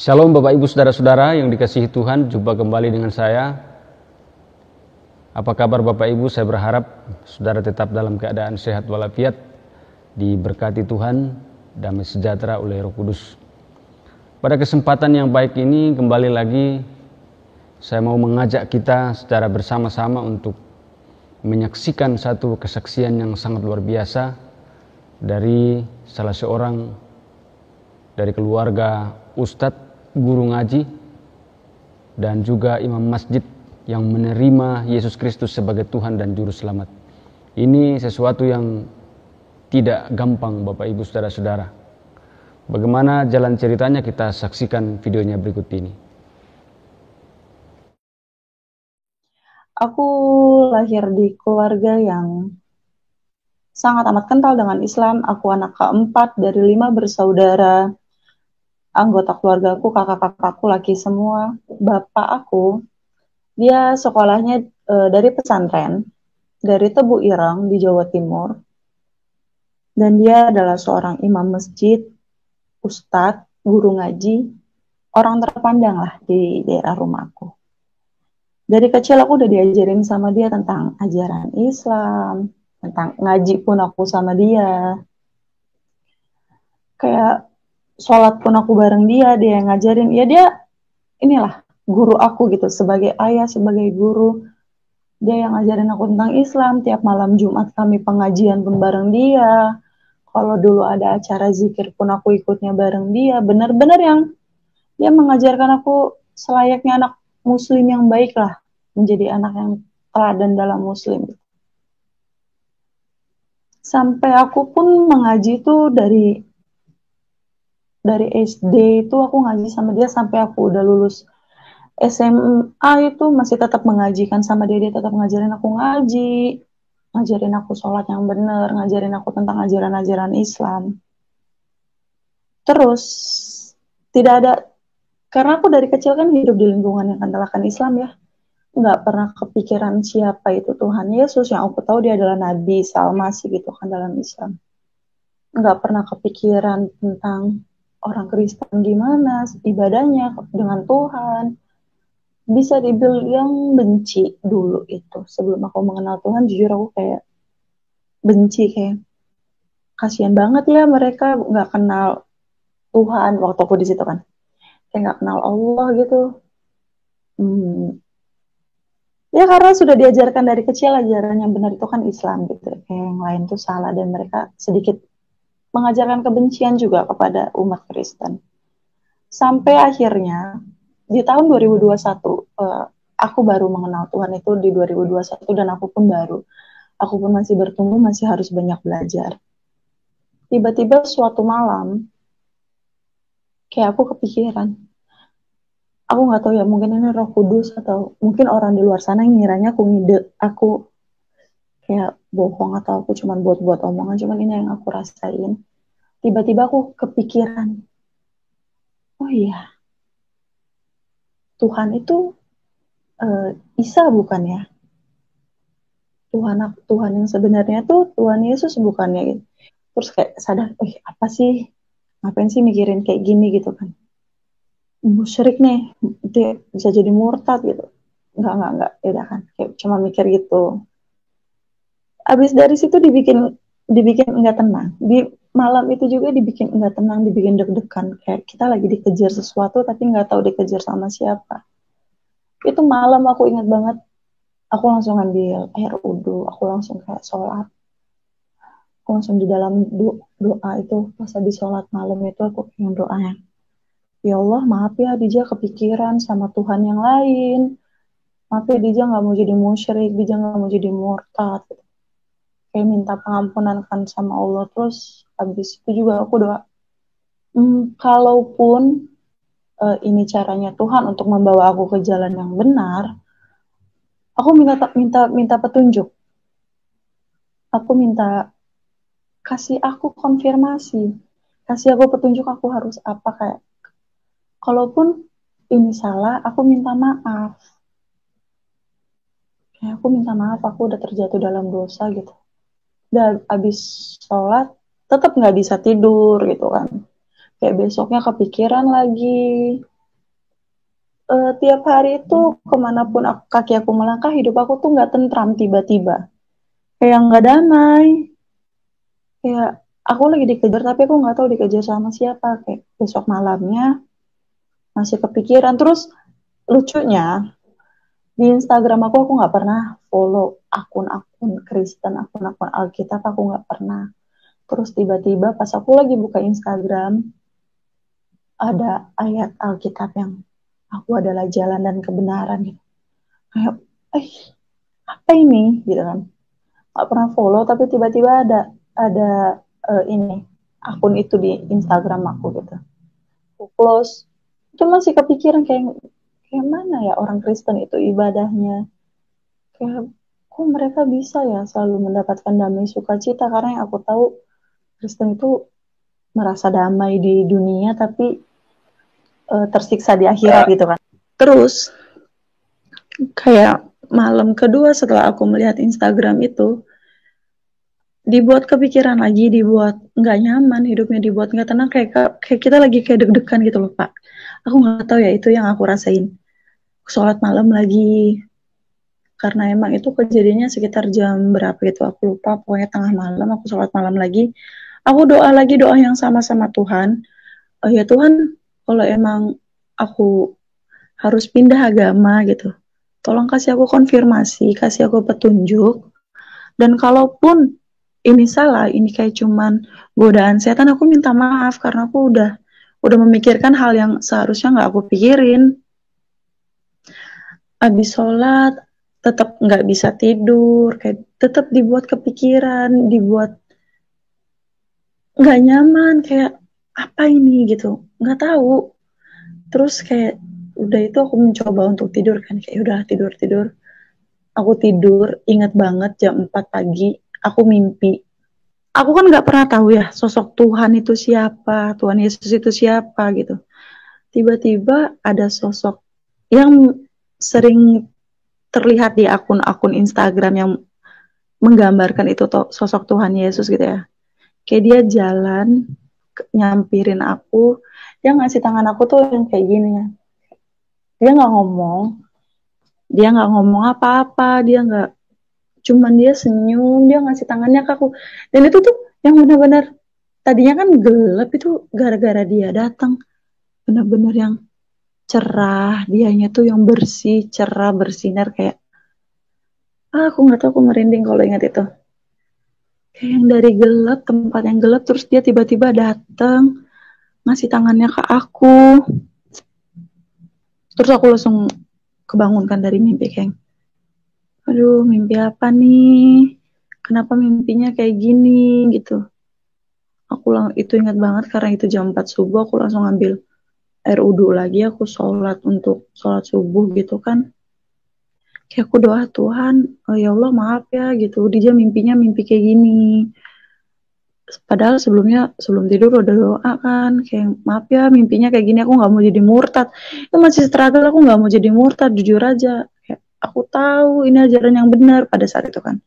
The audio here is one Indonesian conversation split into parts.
Shalom Bapak Ibu Saudara-saudara yang dikasihi Tuhan, jumpa kembali dengan saya. Apa kabar Bapak Ibu? Saya berharap saudara tetap dalam keadaan sehat walafiat, diberkati Tuhan, damai sejahtera oleh Roh Kudus. Pada kesempatan yang baik ini kembali lagi saya mau mengajak kita secara bersama-sama untuk menyaksikan satu kesaksian yang sangat luar biasa dari salah seorang dari keluarga ustadz, guru ngaji, dan juga imam masjid yang menerima Yesus Kristus sebagai Tuhan dan Juru Selamat. Ini sesuatu yang tidak gampang Bapak Ibu Saudara-saudara. Bagaimana jalan ceritanya, kita saksikan videonya berikut ini. Aku lahir di keluarga yang sangat amat kental dengan Islam. Aku anak keempat dari 5 bersaudara. Anggota keluargaku, kakak-kakakku laki semua. Bapak aku, dia sekolahnya dari pesantren, dari Tebu Ireng di Jawa Timur. Dan dia adalah seorang imam masjid, ustadz, guru ngaji, orang terpandang lah di daerah rumahku. Dari kecil aku udah diajarin sama dia tentang ajaran Islam, tentang ngaji pun aku sama dia. Kayak sholat pun aku bareng dia yang ngajarin. Ya dia inilah guru aku gitu, sebagai ayah, sebagai guru. Dia yang ngajarin aku tentang Islam. Tiap malam Jumat kami pengajian pun bareng dia. Kalau dulu ada acara zikir pun aku ikutnya bareng dia. Benar-benar yang dia mengajarkan aku selayaknya anak muslim yang baik lah. Menjadi anak yang teladan dalam muslim. Sampai aku pun mengaji tuh dari SD itu aku ngaji sama dia sampai aku udah lulus SMA itu masih tetap mengajikan sama dia tetap ngajarin aku ngaji, ngajarin aku sholat yang benar, ngajarin aku tentang ajaran-ajaran Islam. Terus tidak ada, karena aku dari kecil kan hidup di lingkungan yang kentalkan Islam ya, nggak pernah kepikiran siapa itu Tuhan Yesus. Yang aku tahu dia adalah Nabi Salmasi gitu kan dalam Islam. Nggak pernah kepikiran tentang orang Kristen gimana ibadahnya dengan Tuhan. Bisa dibilang benci dulu itu. Sebelum aku mengenal Tuhan, jujur aku kayak benci, kayak kasihan banget ya mereka nggak kenal Tuhan waktu aku di situ kan. Kayak nggak kenal Allah gitu. Ya karena sudah diajarkan dari kecil ajaran yang benar itu kan Islam gitu. Kayak yang lain tuh salah dan mereka sedikit mengajarkan kebencian juga kepada umat Kristen. Sampai akhirnya di tahun 2021 aku baru mengenal Tuhan itu di 2021 dan aku pun masih bertumbuh, masih harus banyak belajar. Tiba-tiba suatu malam kayak aku kepikiran, aku nggak tahu ya, mungkin ini Roh Kudus atau mungkin orang di luar sana yang ngiranya aku kayak bohong atau aku cuma buat-buat omongan, cuman ini yang aku rasain. Tiba-tiba aku kepikiran, oh iya, Tuhan itu Isa bukan ya? Tuhan yang sebenarnya tuh Tuhan Yesus bukannya gitu. Terus kayak sadar, apa sih? Ngapain sih mikirin kayak gini gitu kan? Musyrik nih, dia bisa jadi murtad gitu. Enggak, ya kan. Kayak cuma mikir gitu. Abis dari situ dibikin enggak tenang. Di malam itu juga dibikin enggak tenang, dibikin deg-degan. Kayak kita lagi dikejar sesuatu tapi enggak tahu dikejar sama siapa. Itu malam aku ingat banget. Aku langsung ambil air wudhu, aku langsung kayak sholat. Aku langsung di dalam doa itu, pas habis sholat malam itu aku pengen doa yang, ya Allah maaf ya Dija kepikiran sama Tuhan yang lain. Maaf ya Dija gak mau jadi musyrik, Dija gak mau jadi murtad. Kayak minta pengampunan kan sama Allah. Terus habis itu juga aku doa, kalaupun ini caranya Tuhan untuk membawa aku ke jalan yang benar, aku minta petunjuk. Aku minta kasih aku konfirmasi, kasih aku petunjuk aku harus apa, kayak kalaupun ini salah, aku minta maaf. Kayak aku minta maaf, aku udah terjatuh dalam dosa gitu. Dan abis sholat, tetap nggak bisa tidur gitu kan. Kayak besoknya kepikiran lagi. tiap hari itu kemanapun kaki aku melangkah, hidup aku tuh nggak tentram tiba-tiba. Kayak nggak damai. Kayak aku lagi dikejar tapi aku nggak tahu dikejar sama siapa. Kayak besok malamnya masih kepikiran. Terus lucunya di Instagram aku nggak pernah follow akun-akun Kristen, akun-akun Alkitab aku nggak pernah. Terus tiba-tiba pas aku lagi buka Instagram ada ayat Alkitab yang aku adalah jalan dan kebenaran gitu. Kayak, eh apa ini gitu kan? Nggak pernah follow tapi tiba-tiba ada ini akun itu di Instagram aku gitu. Aku close. Itu masih kepikiran kayak mana ya orang Kristen itu ibadahnya. Kayak kok mereka bisa ya selalu mendapatkan damai sukacita, karena yang aku tahu Kristen itu merasa damai di dunia tapi tersiksa di akhirat gitu kan. Terus kayak malam kedua setelah aku melihat Instagram itu, dibuat kepikiran lagi, dibuat nggak nyaman hidupnya, dibuat nggak tenang, kayak kita lagi kayak deg-degan gitu loh Pak. Aku nggak tahu ya, itu yang aku rasain. Sholat malam lagi, karena emang itu kejadiannya sekitar jam berapa gitu aku lupa, pokoknya tengah malam aku sholat malam lagi, aku doa lagi, doa yang sama Tuhan. Ya Tuhan, kalau emang aku harus pindah agama gitu, tolong kasih aku konfirmasi, kasih aku petunjuk. Dan kalaupun ini salah, ini kayak cuman godaan setan, aku minta maaf karena aku udah memikirkan hal yang seharusnya nggak aku pikirin. Abis sholat tetap nggak bisa tidur, kayak tetap dibuat kepikiran, dibuat nggak nyaman, kayak apa ini gitu, nggak tahu. Terus kayak udah itu aku mencoba untuk tidur kan, kayak udah tidur. Aku tidur, ingat banget jam 4 pagi, aku mimpi. Aku kan nggak pernah tahu ya sosok Tuhan itu siapa, Tuhan Yesus itu siapa gitu. Tiba-tiba ada sosok yang sering terlihat di akun-akun Instagram yang menggambarkan itu sosok Tuhan Yesus gitu ya. Kayak dia jalan, nyampirin aku, dia ngasih tangan aku tuh yang kayak gini ya. Dia nggak ngomong apa-apa, dia nggak, cuman dia senyum, dia ngasih tangannya ke aku. Dan itu tuh yang benar-benar, tadinya kan gelap itu gara-gara dia datang, benar-benar yang cerah, dianya tuh yang bersih, cerah, bersinar, kayak aku nggak tahu, aku merinding kalau ingat itu. Kayak yang dari gelap, tempat yang gelap, terus dia tiba-tiba datang ngasih tangannya ke aku. Terus aku langsung kebangunkan dari mimpi, kayak aduh mimpi apa nih, kenapa mimpinya kayak gini gitu. Aku itu ingat banget karena itu jam 4 subuh, aku langsung ambil air wudhu lagi, aku sholat untuk sholat subuh gitu kan. Kayak aku doa, Tuhan, oh ya Allah maaf ya gitu, dia mimpinya mimpi kayak gini. Padahal sebelum tidur udah doa kan, kayak maaf ya mimpinya kayak gini, aku nggak mau jadi murtad. Itu masih struggle, aku nggak mau jadi murtad, jujur aja. Kayak aku tahu ini ajaran yang benar pada saat itu kan.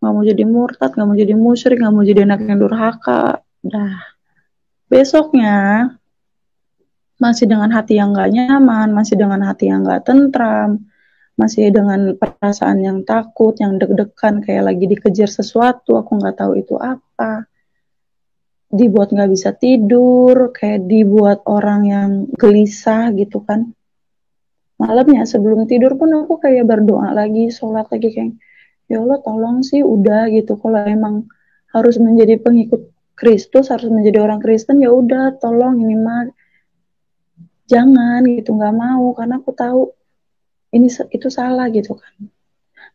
Nggak mau jadi murtad, nggak mau jadi musyrik, nggak mau jadi anak yang durhaka. Dah besoknya masih dengan hati yang nggak nyaman, masih dengan hati yang nggak tentram, masih dengan perasaan yang takut, yang deg-degan, kayak lagi dikejar sesuatu, aku nggak tahu itu apa. Dibuat nggak bisa tidur, kayak dibuat orang yang gelisah gitu kan. Malamnya sebelum tidur pun aku kayak berdoa lagi, sholat lagi, kayak ya Allah tolong sih udah gitu, kalau emang harus menjadi pengikut Kristus, harus menjadi orang Kristen, ya udah tolong ini mah jangan gitu, nggak mau, karena aku tahu ini itu salah gitu kan.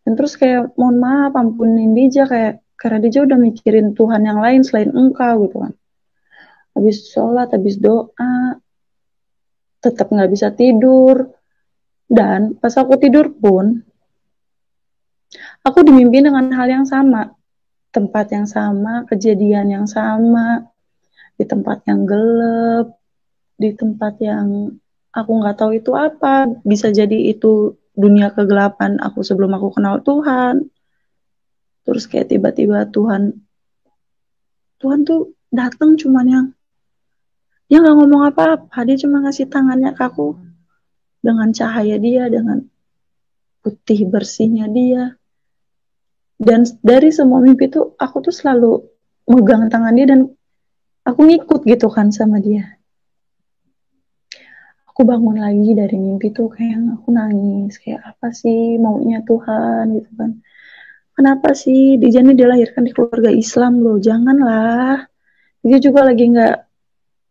Dan terus kayak mohon maaf, ampunin Dija, kayak karena Dija udah mikirin Tuhan yang lain selain engkau gitu kan. Habis sholat, habis doa, tetap nggak bisa tidur. Dan pas aku tidur pun, aku dimimpi dengan hal yang sama, tempat yang sama, kejadian yang sama, di tempat yang gelap, di tempat yang aku nggak tahu itu apa, bisa jadi itu dunia kegelapan aku sebelum aku kenal Tuhan. Terus kayak tiba-tiba Tuhan tuh datang, cuman yang dia nggak ngomong apa-apa, dia cuma ngasih tangannya ke aku, dengan cahaya dia, dengan putih bersihnya dia. Dan dari semua mimpi itu aku tuh selalu megang tangan dia dan aku ngikut gitu kan sama dia. Aku bangun lagi dari mimpi tuh kayak aku nangis, kayak apa sih maunya Tuhan gitu kan. Kenapa sih Dijani dilahirkan di keluarga Islam loh, janganlah. Dia juga lagi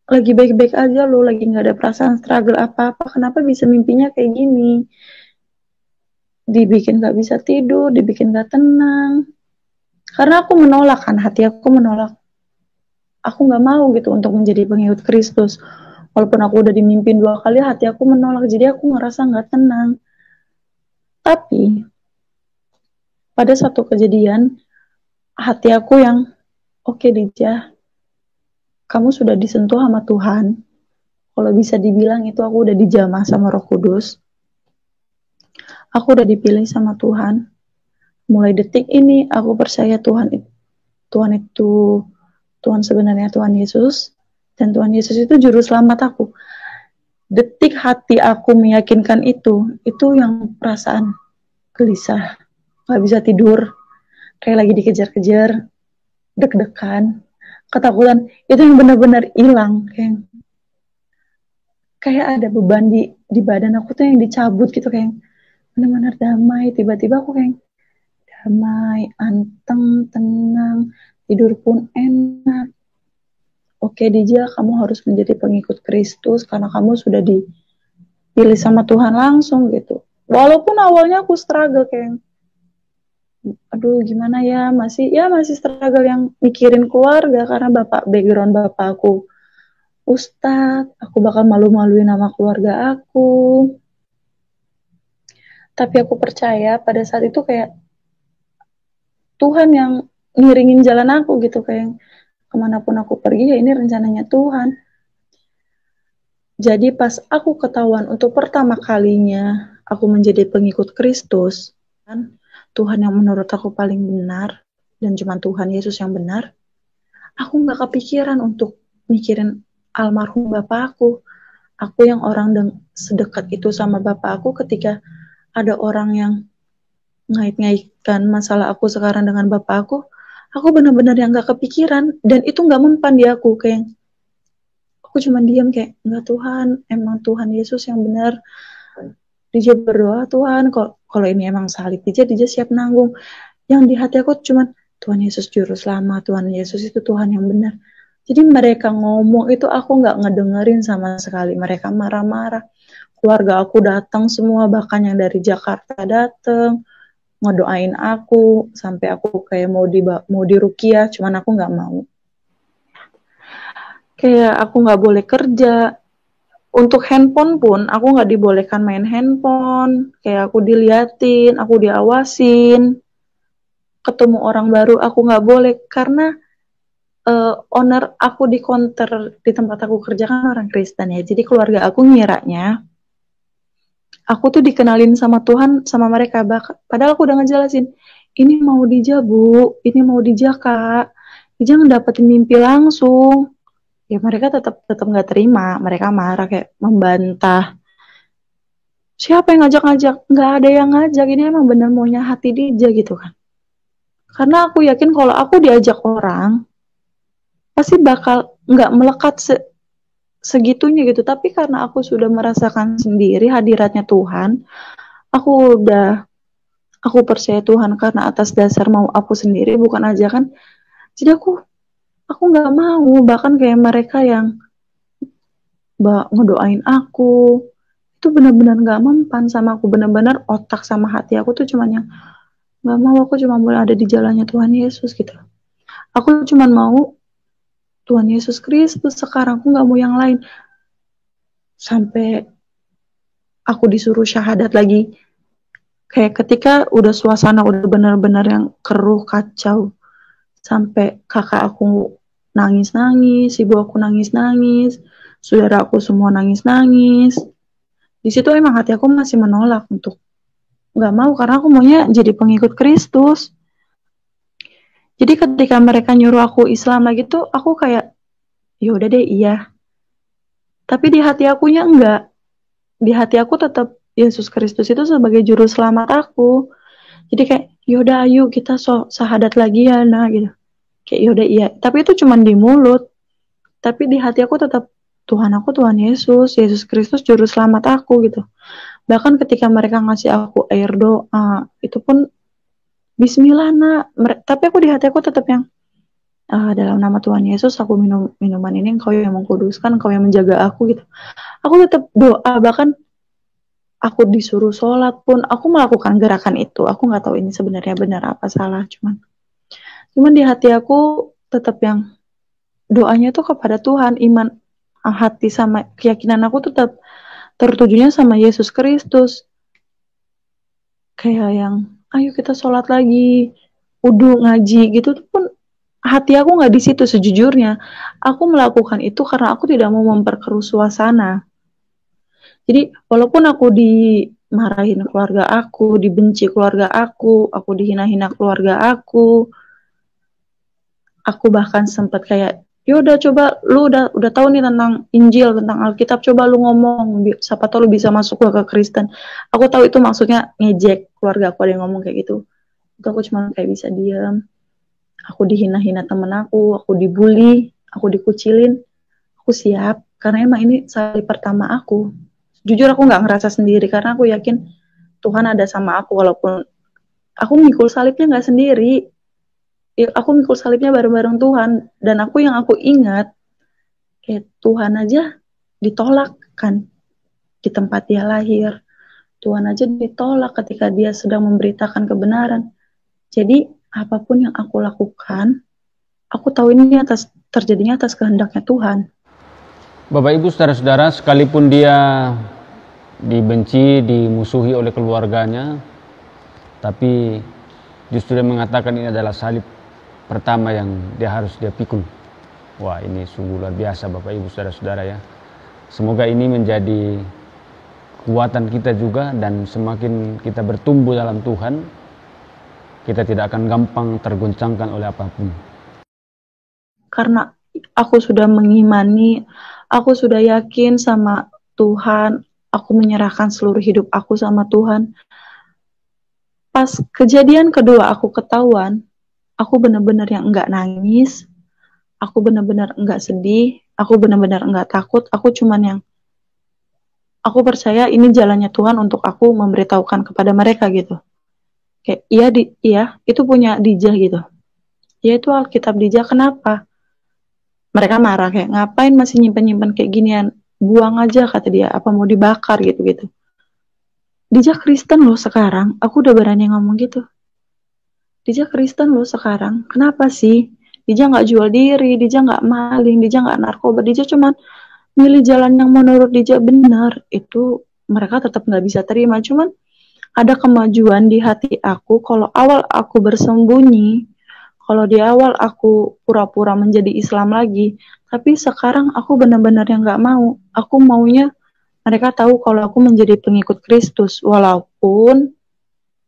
baik-baik aja loh, lagi nggak ada perasaan struggle apa-apa. Kenapa bisa mimpinya kayak gini? Dibikin nggak bisa tidur, dibikin nggak tenang. Karena aku menolak kan, hati aku menolak. Aku nggak mau gitu untuk menjadi pengikut Kristus. Walaupun aku udah dimimpin 2 kali, hati aku menolak. Jadi aku ngerasa nggak tenang. Tapi pada satu kejadian, hati aku yang, oke Dija, kamu sudah disentuh sama Tuhan. Kalau bisa dibilang itu aku udah dijamah sama Roh Kudus. Aku udah dipilih sama Tuhan. Mulai detik ini aku percaya Tuhan sebenarnya Tuhan Yesus, dan Tuhan Yesus itu juru selamat aku. Detik hati aku meyakinkan itu yang perasaan gelisah, gak bisa tidur, kayak lagi dikejar-kejar, deg-degan, ketakutan, itu yang benar-benar hilang, kayak ada beban di badan aku tuh yang dicabut gitu, kayak benar-benar damai. Tiba-tiba aku kayak damai, anteng, tenang, tidur pun enak. Oke Dija, kamu harus menjadi pengikut Kristus karena kamu sudah dipilih sama Tuhan langsung gitu. Walaupun awalnya aku struggle kayak, aduh gimana ya, masih struggle yang mikirin keluarga karena background bapak aku Ustadz, aku bakal malu-maluin sama keluarga aku. Tapi aku percaya pada saat itu kayak Tuhan yang ngiringin jalan aku gitu, kayak kemanapun aku pergi ya ini rencananya Tuhan. Jadi pas aku ketahuan untuk pertama kalinya aku menjadi pengikut Kristus, Tuhan yang menurut aku paling benar dan cuma Tuhan Yesus yang benar, aku gak kepikiran untuk mikirin almarhum bapak aku. Aku yang orang sedekat itu sama bapak aku, ketika ada orang yang ngait-ngaitkan masalah aku sekarang dengan bapak aku benar-benar yang gak kepikiran, dan itu gak mempan di aku, kayak aku cuma diam kayak, enggak Tuhan, emang Tuhan Yesus yang benar. Dija berdoa, Tuhan, kalau ini emang salib, Dija siap nanggung. Yang di hati aku cuma, Tuhan Yesus juru selamat, Tuhan Yesus itu Tuhan yang benar. Jadi mereka ngomong itu aku nggak ngedengerin sama sekali. Mereka marah-marah. Keluarga aku datang semua, bahkan yang dari Jakarta datang, ngedoain aku, sampai aku kayak mau diruqyah, cuman aku nggak mau. Kayak aku nggak boleh kerja. Untuk handphone pun aku nggak dibolehkan main handphone. Kayak aku diliatin, aku diawasin. Ketemu orang baru aku nggak boleh karena owner aku di counter di tempat aku kerja kan orang Kristen ya. Jadi keluarga aku ngiranya aku tuh dikenalin sama Tuhan sama mereka. Padahal aku udah ngejelasin, ini mau Dija Bu, ini mau Dija Kak. Dija ngedapetin mimpi langsung. Ya mereka tetap nggak terima, mereka marah kayak membantah. Siapa yang ngajak-ngajak? Nggak ada yang ngajak, ini emang bener maunya hati Dija gitu kan. Karena aku yakin kalau aku diajak orang, pasti bakal nggak melekat segitunya gitu. Tapi karena aku sudah merasakan sendiri hadiratnya Tuhan, aku percaya Tuhan karena atas dasar mau aku sendiri, bukan ajakan. Jadi aku nggak mau, bahkan kayak mereka yang ngedoain aku itu benar-benar nggak mempan sama aku. Benar-benar otak sama hati aku tuh cuman yang nggak mau. Aku cuma mau ada di jalannya Tuhan Yesus gitu. Aku cuma mau Tuhan Yesus Kristus sekarang, aku nggak mau yang lain. Sampai aku disuruh syahadat lagi, kayak ketika udah suasana udah benar-benar yang keruh kacau, sampai kakak aku nangis-nangis, ibu aku nangis-nangis, saudara aku semua nangis-nangis. Di situ emang hati aku masih menolak untuk nggak mau, karena aku maunya jadi pengikut Kristus. Jadi ketika mereka nyuruh aku Islam lagi tuh aku kayak, ya udah deh iya. Tapi di hati akunya enggak. di hati aku tetap Yesus Kristus itu sebagai juru selamat aku. Jadi kayak yaudah ayo kita sahadat lagi ya nah gitu. Kayak yaudah iya. Tapi itu cuma di mulut. Tapi di hati aku tetap Tuhan aku Tuhan Yesus, Yesus Kristus juru selamat aku gitu. Bahkan ketika mereka ngasih aku air doa, itu pun Bismillah nak. Tapi aku di hati aku tetap yang dalam nama Tuhan Yesus aku minum minuman ini, Engkau yang mengkuduskan, Engkau yang menjaga aku gitu. Aku tetap doa, bahkan aku disuruh sholat pun aku melakukan gerakan itu. Aku nggak tahu ini sebenarnya benar apa salah, cuman di hati aku tetap yang doanya tuh kepada Tuhan, iman hati sama keyakinan aku tetap tertujunya sama Yesus Kristus. Kayak yang ayo kita sholat lagi, udu ngaji gitu pun hati aku nggak di situ sejujurnya. Aku melakukan itu karena aku tidak mau memperkeruh suasana. Jadi walaupun aku dimarahin keluarga aku, dibenci keluarga aku dihina-hina keluarga aku bahkan sempat kayak yaudah coba lu udah tahu nih tentang Injil, tentang Alkitab, coba lu ngomong, siapa tahu lu bisa masuk ke Kristen. Aku tahu itu maksudnya ngejek keluarga aku, ada yang ngomong kayak gitu. Itu aku cuma kayak bisa diam. Aku dihina-hina temen aku dibully, aku dikucilin, aku siap karena emang ini salib pertama aku. Jujur aku nggak ngerasa sendiri karena aku yakin Tuhan ada sama aku, walaupun aku mikul salibnya nggak sendiri. Aku mikul salibnya bareng-bareng Tuhan, dan yang aku ingat kayak Tuhan aja ditolak kan di tempat dia lahir. Tuhan aja ditolak ketika dia sedang memberitakan kebenaran. Jadi apapun yang aku lakukan, aku tahu ini terjadinya atas kehendaknya Tuhan. Bapak Ibu saudara-saudara, sekalipun dia dibenci, dimusuhi oleh keluarganya, tapi justru dia mengatakan ini adalah salib pertama yang dia pikul. Wah, ini sungguh luar biasa Bapak Ibu saudara-saudara ya. Semoga ini menjadi kekuatan kita juga, dan semakin kita bertumbuh dalam Tuhan, kita tidak akan gampang tergoncangkan oleh apapun. Karena aku sudah mengimani, aku sudah yakin sama Tuhan, aku menyerahkan seluruh hidup aku sama Tuhan. Pas kejadian kedua aku ketahuan, aku benar-benar yang enggak nangis, aku benar-benar enggak sedih, aku benar-benar enggak takut, aku cuman yang aku percaya ini jalannya Tuhan untuk aku memberitahukan kepada mereka gitu. Kayak iya itu punya Dijah gitu. Ya itu Alkitab Dijah, kenapa? Mereka marah kayak ngapain masih nyimpen-nyimpen kayak ginian? Buang aja kata dia, apa mau dibakar gitu-gitu. Dijah Kristen loh sekarang, aku udah berani ngomong gitu. Dijah Kristen loh sekarang, kenapa sih? Dijah nggak jual diri, Dijah nggak maling, Dijah nggak narkoba, Dijah cuman milih jalan yang menurut Dijah benar. Itu mereka tetap nggak bisa terima. Cuman ada kemajuan di hati aku. Kalau awal aku bersembunyi, kalau di awal aku pura-pura menjadi Islam lagi, tapi sekarang aku benar-benar yang nggak mau. Aku maunya mereka tahu kalau aku menjadi pengikut Kristus, walaupun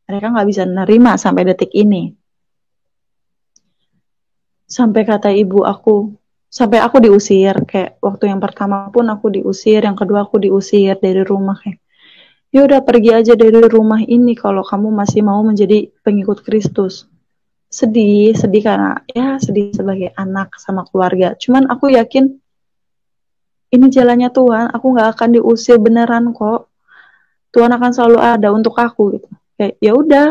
mereka nggak bisa nerima sampai detik ini. Sampai kata ibu aku, sampai aku diusir, kayak waktu yang pertama pun aku diusir, yang kedua aku diusir dari rumah kayak, ya udah pergi aja dari rumah ini kalau kamu masih mau menjadi pengikut Kristus. Sedih karena ya sedih sebagai anak sama keluarga. Cuman aku yakin ini jalannya Tuhan, aku nggak akan diusir beneran kok. Tuhan akan selalu ada untuk aku gitu. Kayak ya udah,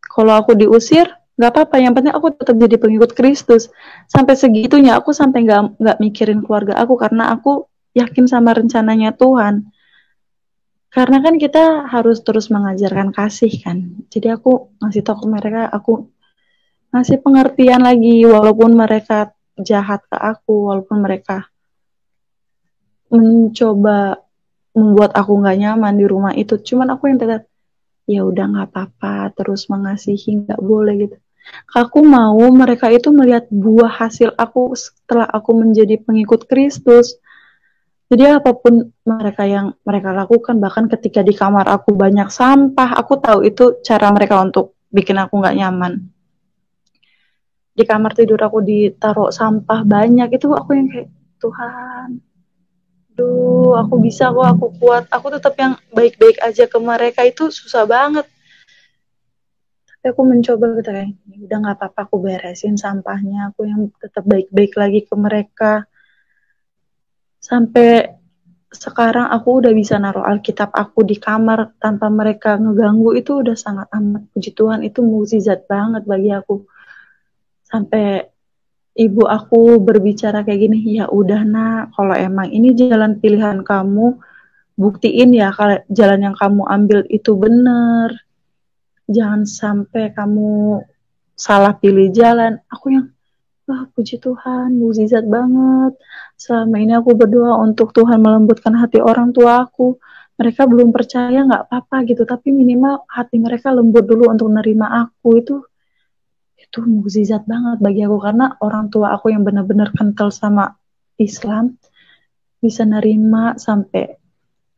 kalau aku diusir nggak apa-apa, yang penting aku tetap jadi pengikut Kristus. Sampai segitunya aku sampai nggak mikirin keluarga aku karena aku yakin sama rencananya Tuhan. Karena kan kita harus terus mengajarkan kasih kan. Jadi aku ngasih tahu ke mereka, aku ngasih pengertian lagi, walaupun mereka jahat ke aku, walaupun mereka mencoba membuat aku nggak nyaman di rumah itu, cuman aku yang tetap ya udah nggak apa-apa, terus mengasihi, nggak boleh gitu. Aku mau mereka itu melihat buah hasil aku setelah aku menjadi pengikut Kristus. Jadi apapun yang mereka lakukan, bahkan ketika di kamar aku banyak sampah, aku tahu itu cara mereka untuk bikin aku nggak nyaman. Di kamar tidur aku ditaruh sampah banyak, itu aku yang kayak Tuhan, Duh, aku bisa kok, aku kuat. Aku tetap yang baik-baik aja ke mereka itu susah banget. Tapi aku mencoba gitu kayak, "Ya udah nggak apa-apa, aku beresin sampahnya. Aku yang tetap baik-baik lagi ke mereka. Sampai sekarang aku udah bisa naruh Alkitab aku di kamar tanpa mereka ngeganggu, itu udah sangat amat, puji Tuhan, itu mukjizat banget bagi aku. Sampai ibu aku berbicara kayak gini, ya udah nak, kalau emang ini jalan pilihan kamu, buktiin ya kalau jalan yang kamu ambil itu bener. Jangan sampai kamu salah pilih jalan. Aku yang, wah puji Tuhan, mukjizat banget. Selama ini aku berdoa untuk Tuhan melembutkan hati orang tua aku. Mereka belum percaya, nggak apa-apa gitu, tapi minimal hati mereka lembut dulu untuk nerima aku. Itu mukjizat banget bagi aku, karena orang tua aku yang benar-benar kental sama Islam bisa nerima. Sampai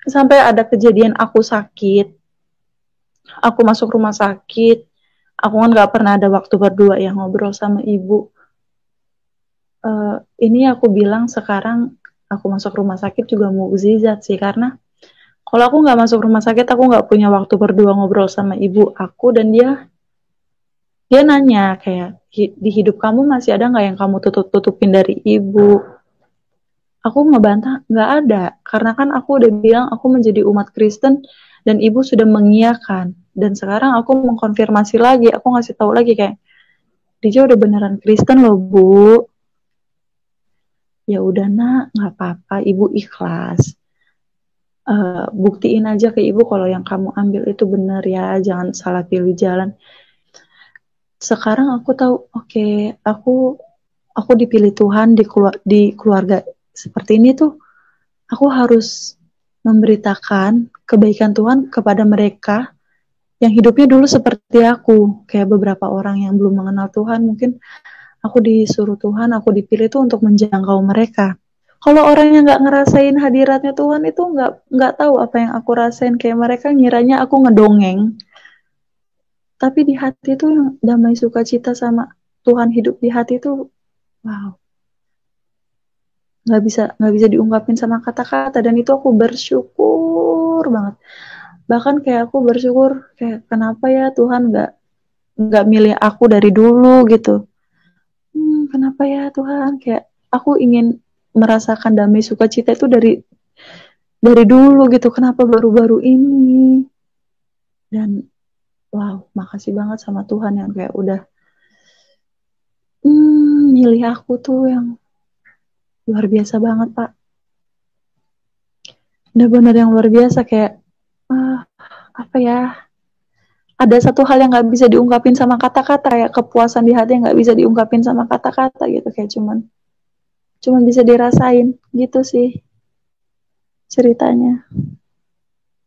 sampai ada kejadian aku sakit, aku masuk rumah sakit, aku kan nggak pernah ada waktu berdua yang ngobrol sama ibu. Ini aku bilang sekarang aku masuk rumah sakit juga mukjizat sih, karena kalau aku nggak masuk rumah sakit aku nggak punya waktu berdua ngobrol sama ibu aku. Dan dia nanya kayak, di hidup kamu masih ada nggak yang kamu tutupin dari ibu? Aku ngebantah nggak ada, karena kan aku udah bilang aku menjadi umat Kristen dan ibu sudah mengiyakan. Dan sekarang aku mengkonfirmasi lagi, aku ngasih tahu lagi kayak, Dija udah beneran Kristen loh bu. Ya udah nak, nggak apa-apa, ibu ikhlas. Buktiin aja ke ibu kalau yang kamu ambil itu benar ya, jangan salah pilih jalan. Sekarang aku tahu, oke, aku dipilih Tuhan di keluarga seperti ini tuh, aku harus memberitakan kebaikan Tuhan kepada mereka yang hidupnya dulu seperti aku. Kayak beberapa orang yang belum mengenal Tuhan, mungkin aku disuruh Tuhan, aku dipilih tuh untuk menjangkau mereka. Kalau orang yang nggak ngerasain hadiratnya Tuhan itu nggak tahu apa yang aku rasain. Kayak mereka ngiranya aku ngedongeng, tapi di hati tuh yang damai sukacita sama Tuhan hidup di hati tuh, wow, nggak bisa diungkapin sama kata-kata. Dan itu aku bersyukur banget. Bahkan kayak aku bersyukur kayak, kenapa ya Tuhan nggak milih aku dari dulu gitu. Kenapa ya Tuhan, kayak aku ingin merasakan damai sukacita itu dari dulu gitu, kenapa baru-baru ini. Dan wow, makasih banget sama Tuhan yang kayak udah milih aku tuh yang luar biasa banget Pak. Benar-benar yang luar biasa, kayak apa ya, ada satu hal yang nggak bisa diungkapin sama kata-kata, kayak kepuasan di hati yang nggak bisa diungkapin sama kata-kata gitu, kayak cuman bisa dirasain gitu sih ceritanya.